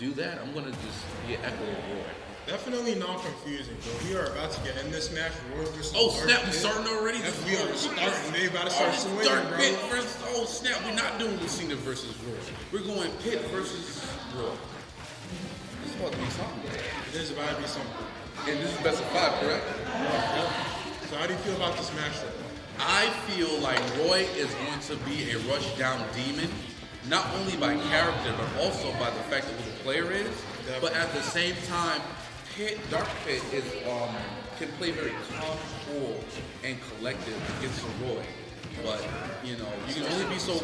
do that, I'm gonna just be an echo of Roy. Definitely not confusing, bro. We are about to get in this match. Roy versus Oh Dark snap, we Pit. starting already? We are starting. They about to start swinging, Dark bro. Pit versus, oh snap, we're not doing Lucina versus Roy. We're going Pit versus Roy. This is about to be something. It is about to be something. And this is best of 5, correct? So how do you feel about this match, though? I feel like Roy is going to be a rush down demon, not only by character, but also by the fact of who the player is. Definitely. But at the same time, Dark Pit is can play very calm, cool, and collective against Roy. But you know, you can only be so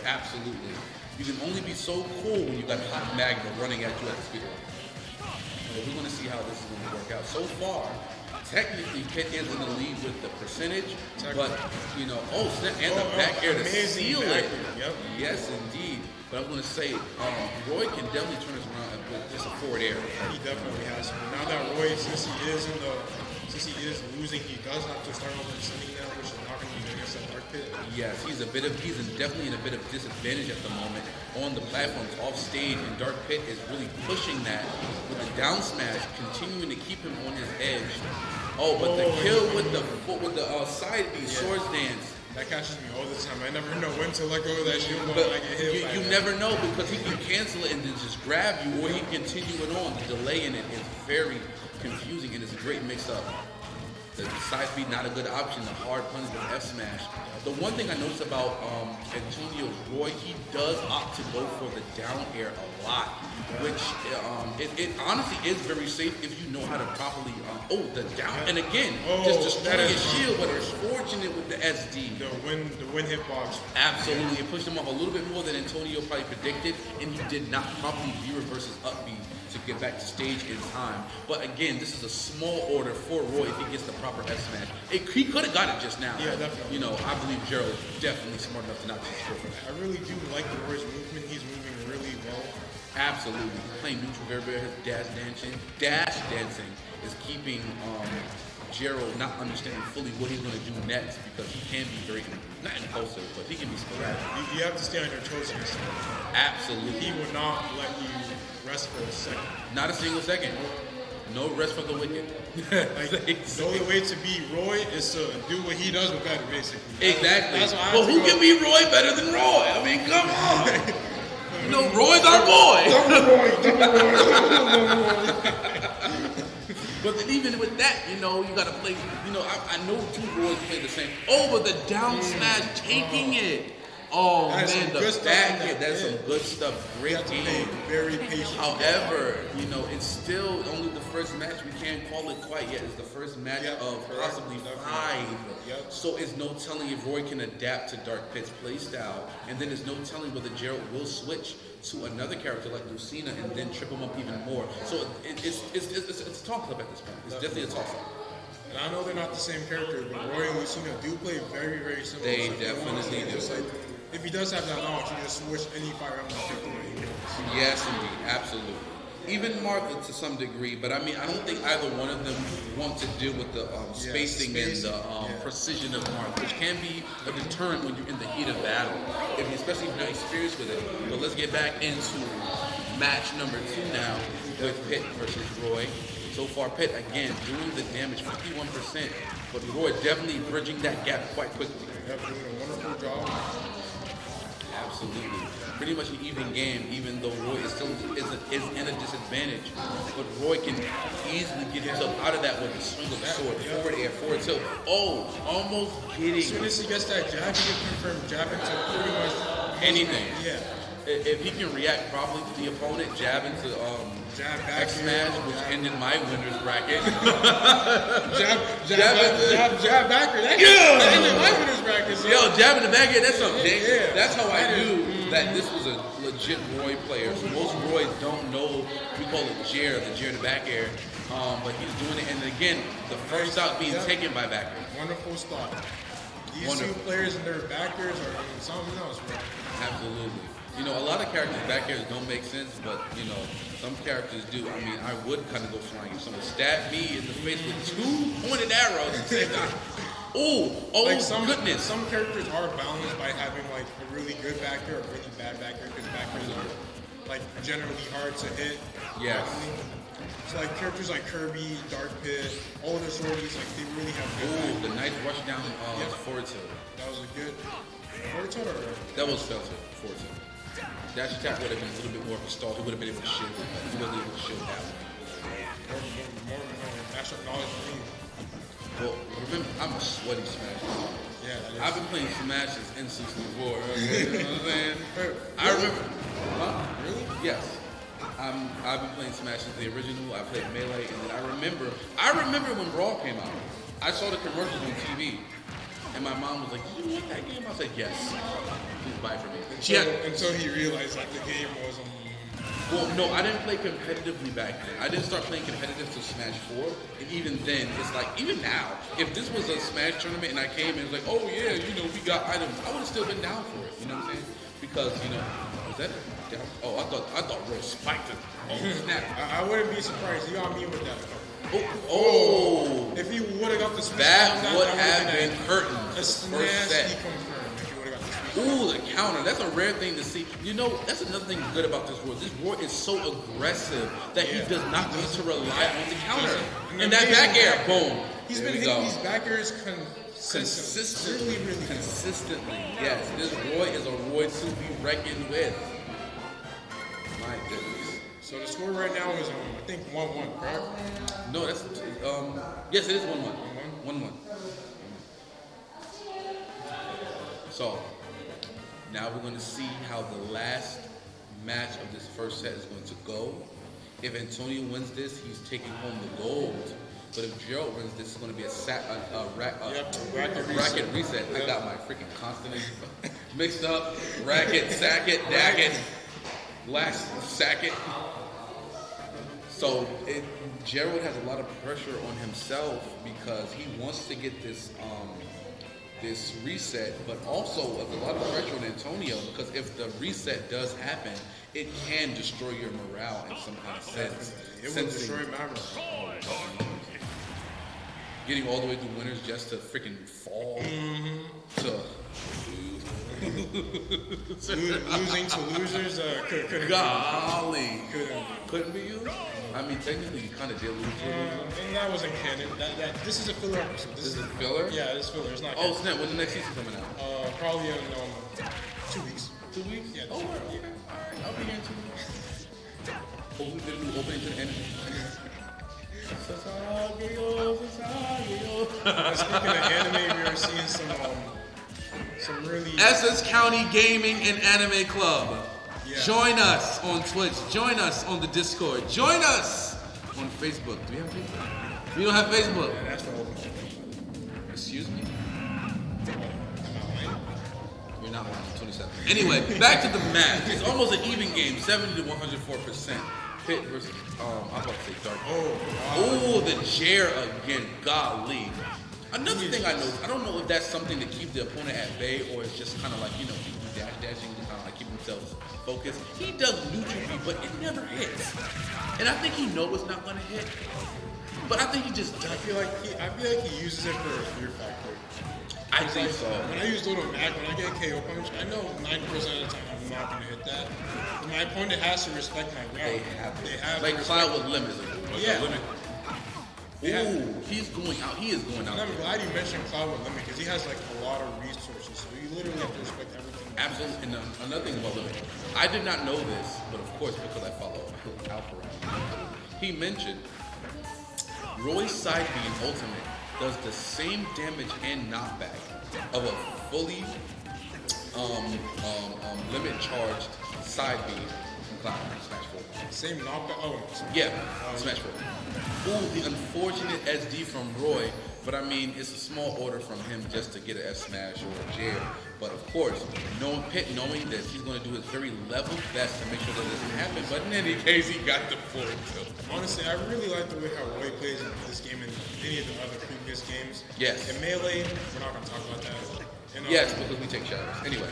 absolutely. You can only be so cool when you got Hot Magma running at you at the speed of light. So we're going to see how this is going to work out. So far, technically, Pit is in the lead with the percentage, but you know, and the back air to seal it. Yep. Yes, indeed. But I'm going to say, Roy can definitely turn this around with just a forward air. He definitely has to. Now that Roy, since he is losing, he does have to start over sending now, which is not going to be against that Dark Pit. Yes, he's definitely in a bit of disadvantage at the moment on the platforms off stage, and Dark Pit is really pushing that with the down smash, continuing to keep him on his edge. Oh, but the kill with the side B swords dance. That catches me all the time. I never know when to let go of that shield when I get hit. You never know, because he can cancel it and then just grab you, or he can continue it on. The delay in it is very confusing, and it's a great mix-up. The side speed, not a good option. The hard punch with F smash. The one thing I noticed about Antonio Roy, he does opt to go for the down air a lot, which it honestly is very safe if you know how to properly. The down, and again, just destroying his shield, but it's fortunate with the SD. The win hitbox. Absolutely, it pushed him off a little bit more than Antonio probably predicted, and he did not properly V-reverse his up B to get back to stage in time. But again, this is a small order for Roy if he gets the proper F smash. He could have got it just now. Yeah, definitely. You know, I believe Gerald is definitely smart enough to not just go for that. I really do like the Roy's movement. He's moving really well. Absolutely. Playing neutral very well. His dash dancing is keeping Gerald not understanding fully what he's going to do next, because he can be very, not impulsive, but he can be sporadic. You have to stay on your toes in this thing. Absolutely. He would not let you rest for a second. Not a single second. No rest for the wicked. Like, the only way to beat Roy is to do what he does better, basically. Exactly. That's why But who can beat Roy better than Roy? I mean, come on. You know, Roy's our boy. But then even with that, you know, you got to play. You know, I know two Roys play the same. Oh, but the down smash, taking it. Oh That's man, the back hit, that's some good stuff. Great game. Very patient. However, you know, it's still only the first match. We can't call it quite yet. It's the first match of possibly 5. Yep. So it's no telling if Roy can adapt to Dark Pit's playstyle. And then there's no telling whether Gerald will switch to another character like Lucina and then trip him up even more. So it's a toss-up at this point. It's definitely a toss-up. And I know they're not the same character, but Roy and Lucina do play very, very similar. They definitely do. Just like, if he does have that knowledge, he just switch any Fire Emblem character that he wants. Yes, indeed. Absolutely. Even Martha to some degree, but I mean, I don't think either one of them want to deal with the spacing and the precision of Martha, which can be a deterrent when you're in the heat of battle, especially if you're not experienced with it. But let's get back into match number 2 now with Pit versus Roy. So far, Pit, again, doing the damage, 51%, but Roy definitely bridging that gap quite quickly. Yep, doing a wonderful job. Absolutely. Pretty much an even game, even though Roy is still is in a disadvantage. But Roy can easily get himself out of that with the swing of the sword. Forward air, forward tilt. Oh, almost getting. As soon as he gets that jab, he can confirm jabbing to pretty much anything. Yeah. If he can react properly to the opponent, jab into X smash, which ended my winner's bracket. jab backer. That ended my winner's bracket. So. Yo, jab in the back end, that's something. Yeah. That's how I knew that this was a legit Roy player. So most Roys don't know. We call it Jer, the Jer in the back air. But he's doing it, and again, the first stock being taken by backer. Wonderful start. These two players and their backers are something else, bro. Absolutely. You know, a lot of characters back airs don't make sense, but, you know, some characters do. I mean, I would kind of go flying if someone stabbed me in the face with 2 pointed arrows at the same time. Oh, like goodness. Some characters are balanced by having, like, a really good backer or a really bad backer, because backers are like generally hard to hit. Yes. So like characters like Kirby, Dark Pit, all the sorties, like they really have good. Ooh, the nice rush down forward tilt. That was a good. Forward tilt or? That was felt forward tilt. Dash attack would have been a little bit more of a stall. He would have been able to shield it, but he wasn't able to shield that one. More mashup knowledge than me. Well, remember, I'm a sweaty Smash player. Yeah, that is. I've been playing Smash since N64. Okay, you know what I'm saying? I remember. Huh? Really? Yes. I've been playing Smash since the original. I played Melee, and then I remember when Brawl came out. I saw the commercials on TV, and my mom was like, "You want that game?" I said, "Yes." Please buy it for me. Until he realized that the game was. Well, no, I didn't play competitively back then. I didn't start playing competitive till Smash 4, and even then, it's like, even now, if this was a Smash tournament and I came and it was like, oh yeah, we got items, I would have still been down for it, you know what I'm saying? Because, was that it? Oh, I thought Roy spiked it. Oh, snap. I wouldn't be surprised. You got me with that. Oh. If he would have got the Smash, That would have been curtains. A First nasty set. confirmed if he would have got the Smash. Ooh, the counter. That's a rare thing to see. That's another thing good about this Roy. This Roy is so aggressive that he does not need to rely on the counter. And that back air, boom. He's been hitting these back airs consistently. Really consistently. Yes, this Roy is a Roy to be reckoned with. My goodness. So the score right now is, I think, 1-1, correct? No, that's, yes, it is 1-1. 1-1. So, now we're going to see how the last match of this first set is going to go. If Antonio wins this, he's taking home the gold. But if Gerald wins this, it's going to be a racket reset. I got my freaking consonants mixed up. Racket, sack it, dack it, last sack it. So Gerald has a lot of pressure on himself because he wants to get this this reset, but also with a lot of pressure on Antonio because if the reset does happen, it can destroy your morale in some kind of sense. It will destroy my morale. Getting all the way through winners just to freaking fall to losing to losers couldn't golly couldn't be you. I mean, technically, you kind of did lose to a loser. And that wasn't canon. This is a filler episode. This is a filler? Yeah, this is filler. It's not Oh, snap. When's the next season coming out? Probably in 2 weeks. 2 weeks? Yeah. Oh, okay. I'll be here in 2 weeks. Hopefully, they'll be opening to the end. Speaking of anime, we are seeing some really... SS County Gaming and Anime Club. Yeah. Join us on Twitch. Join us on the Discord. Join us on Facebook. Do we have Facebook? We don't have Facebook. Yeah, that's what open. Excuse me? You're not lying. 27. Anyway, back to the match. It's almost an even game. 70 to 104%. Pit versus, I'm about to say Dark. Oh, the chair again. Golly. Another thing I noticed, I don't know if that's something to keep the opponent at bay or it's just kind of like, he dashing to kind of like keep himself focused. He does neutral B, but it never hits. And I think he knows it's not going to hit. But I think he just does. I feel like he uses it for a fear factor. I think so. When I use Little Mac, when I get KO punch, I know 90% of the time I'm not going to hit that. And my opponent has to respect my ground. They have like Cloud with limits. Yeah. Limit. Ooh, he's going out. He is going out. And I'm glad you mentioned Cloud with limit because he has like a lot of resources. So you literally have to respect everything. Absolutely. And another thing about limit, I did not know this, but of course because I follow Alpha around. He mentioned Roy's side B in Ultimate does the same damage and knockback of a fully limit charged side B from Cloud Smash 4. Same knockback? Oh. Yeah, Smash 4. Ooh, the unfortunate SD from Roy, but I mean, it's a small order from him just to get an F smash or a jail. But of course, knowing that he's going to do his very level best to make sure that doesn't happen. But in any case, he got the full tilt. Honestly, I really like the way how Roy plays in this game and any of the other previous games. Yes. In Melee, we're not going to talk about that. Yes, because we take shadows. Anyway.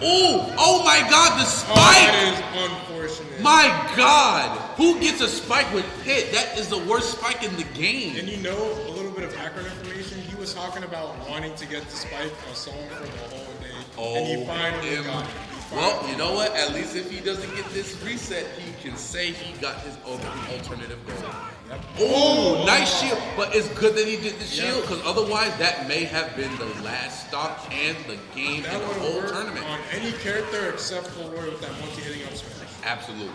Oh my God, the spike! That is unfortunate. My God! Who gets a spike with Pit? That is the worst spike in the game. And a little bit of background information, he was talking about wanting to get the spike on someone for the whole day. And he finally got it. Well, you know what? At least if he doesn't get this reset, he can say he got his alternative goal. Yep. Oh, nice shield. But it's good that he did the shield, because otherwise that may have been the last stock and the game That in the would whole work tournament. on any character except for Roy with that multi-hitting up smash. Absolutely.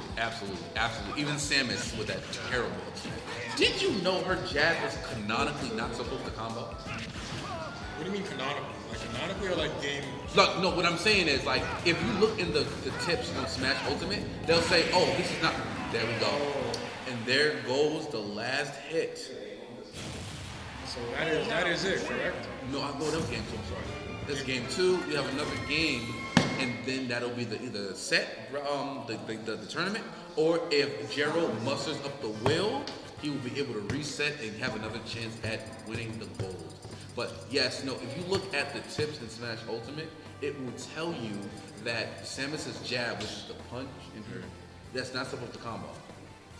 Even Samus with that terrible ultimate. Did you know her jab is canonically not supposed to combo? What do you mean canonically? Like canonically or like game? No, what I'm saying is, like, if you look in the tips on Smash Ultimate, they'll say, oh, this is not, there we go. And there goes the last hit. So that is it, correct? No, that was game 2, I'm sorry. This game 2, you have another game, and then that'll be either the set, the tournament, or if Gerald musters up the will, he will be able to reset and have another chance at winning the gold. But yes, no, if you look at the tips in Smash Ultimate, it will tell you that Samus's jab, which is the punch in her, that's not supposed to combo.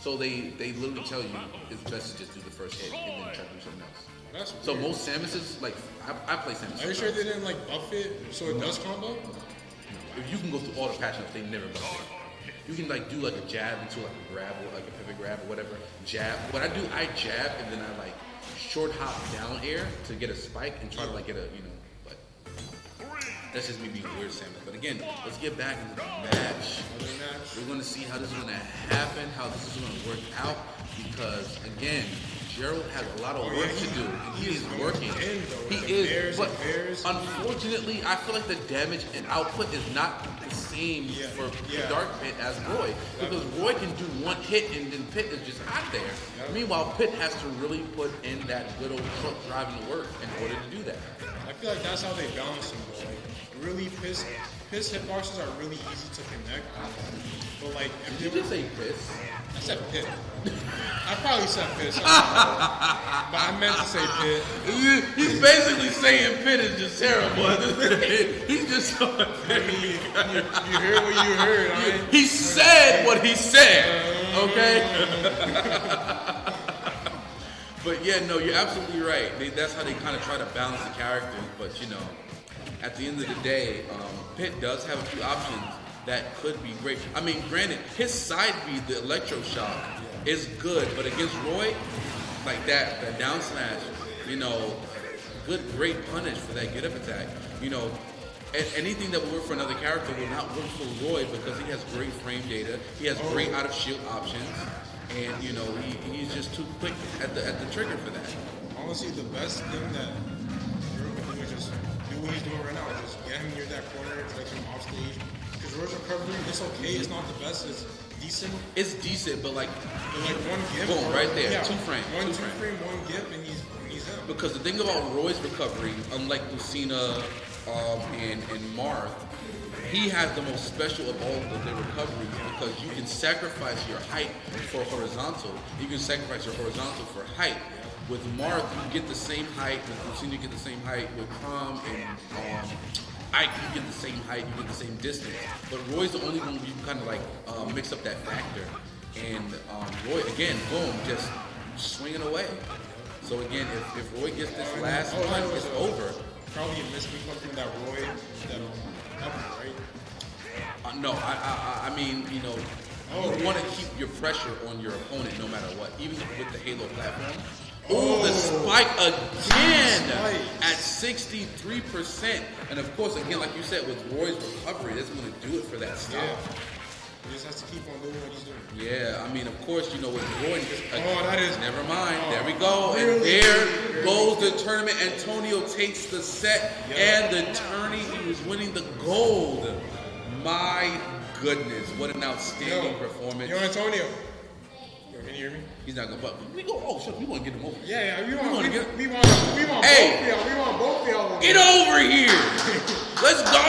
So they literally tell you it's best to just do the first hit and then try to do something else. That's So weird. most Samus's, like, I play Samus. Are you sure they didn't like buff it so it does combo? If you can go through all the patch notes, they never buff it. You can like do like a jab into like a grab or like a pivot grab or whatever. Jab. What I do, I jab and then I like short hop down air to get a spike and try to like get a, but that's just me being weird, Samus. But again, let's get back into the match. Other match. We're going to see how this is going to happen, how this is going to work out, because again, Gerald has a lot of work to do, and he is working. He is, but unfortunately, I feel like the damage and output is not the same for Dark Pit as Roy, because Roy can do one hit and then Pit is just out there. Meanwhile, Pit has to really put in that good old truck driving work in order to do that. I feel like that's how they balance them though. Like, really piss hitboxes are really easy to connect. But like, if Did you just say piss? I said pit. I probably said piss. But I meant to say pit. He's basically saying Pit is just terrible. He's just so I mean, you heard what you heard. He said what he said, okay? But yeah, no, you're absolutely right. That's how they kind of try to balance the characters. But at the end of the day, Pit does have a few options that could be great. I mean, granted, his side B, the electroshock, is good, but against Roy, like that down smash, great punish for that get up attack. Anything that will work for another character will not work for Roy because he has great frame data, he has great out of shield options, and he's just too quick at the trigger for that. Honestly, the best thing that Gerald can do is just do what he's doing right now. Just get him near that corner, take him off stage. Because Roy's recovery, it's okay. It's not the best. It's decent. It's decent, but like one gip. boom, right there, Yeah, two frame, two frame, one gip, and he's out. Because the thing about Roy's recovery, unlike Lucina and Marth, he has the most special of all of their recoveries because you can sacrifice your height for horizontal. You can sacrifice your horizontal for height. With Marth, you get the same height. With Lucina, you get the same height. With Crom and Ike, you get the same height. You get the same distance. But Roy's the only one where you can kind of like mix up that factor. And Roy, again, boom, just swinging away. So again, if Roy gets this last one, it's over. Probably a misclick from that Roy, that up, right? No, I mean, you want to keep your pressure on your opponent no matter what, even with the Halo platform. Oh, the spike again at 63%. And of course, again, like you said, with Roy's recovery, that's going to do it for that stop. Yeah. He just has to keep on doing what he's doing. Yeah, I mean, of course, with Roy, that is... Never mind. There we go. And there goes the tournament. Antonio takes the set, and the tourney, he was winning the gold. My goodness, what an outstanding performance. Yo, Antonio. Can you hear me? He's not gonna. But we go. Oh shit, we want to get him over. Yeah. We want hey, both of y'all. We want both of y'all. Get over here. Let's go.